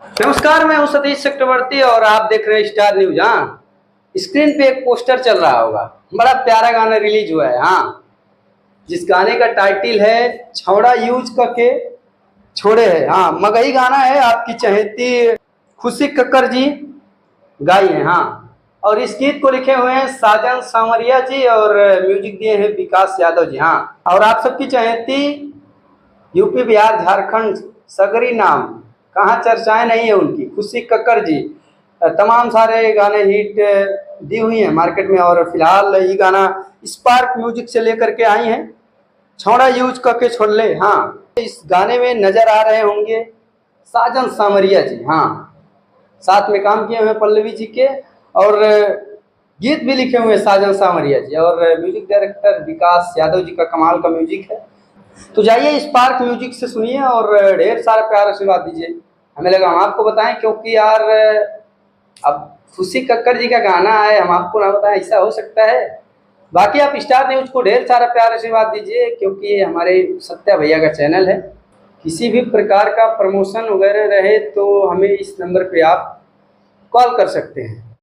नमस्कार, मैं हूं सतीश चक्रवर्ती और आप देख रहे हैं स्टार न्यूज। हाँ, स्क्रीन पे एक पोस्टर चल रहा होगा, बड़ा प्यारा गाना रिलीज हुआ है। हाँ, जिस गाने का टाइटल है छौड़ा यूज करके छोड़े है। हाँ, मगही गाना है, आपकी चहेती खुशी कक्कर जी गाई है। हाँ, और इस गीत को लिखे हुए हैं साजन सांवरिया जी और म्यूजिक दिए हैं विकास यादव जी। हाँ, और आप सबकी चहेती यूपी बिहार झारखंड सगरी नाम, कहाँ चर्चाएं नहीं है उनकी, खुशी कक्कर जी तमाम सारे गाने हिट दी हुई हैं मार्केट में। और फिलहाल ये गाना स्पार्क म्यूजिक से लेकर के आई हैं, छौड़ा यूज करके छोड़ ले। हाँ, इस गाने में नजर आ रहे होंगे साजन सांवरिया जी। हाँ, साथ में काम किए हुए पल्लवी जी के, और गीत भी लिखे हुए साजन सांवरिया जी, और म्यूजिक डायरेक्टर विकास यादव जी का कमाल का म्यूजिक है। तो जाइए स्पार्क म्यूजिक से सुनिए और ढेर सारा प्यार आशीर्वाद दीजिए। हमें लगा हम आपको बताएं, क्योंकि यार अब खुशी कक्कर जी का गाना है, हम आपको ना बताएं, ऐसा हो सकता है। बाकी आप स्टार न्यूज को ढेर सारा प्यार आशीर्वाद दीजिए, क्योंकि ये हमारे सत्या भैया का चैनल है। किसी भी प्रकार का प्रमोशन वगैरह रहे तो हमें इस नंबर पे आप कॉल कर सकते हैं।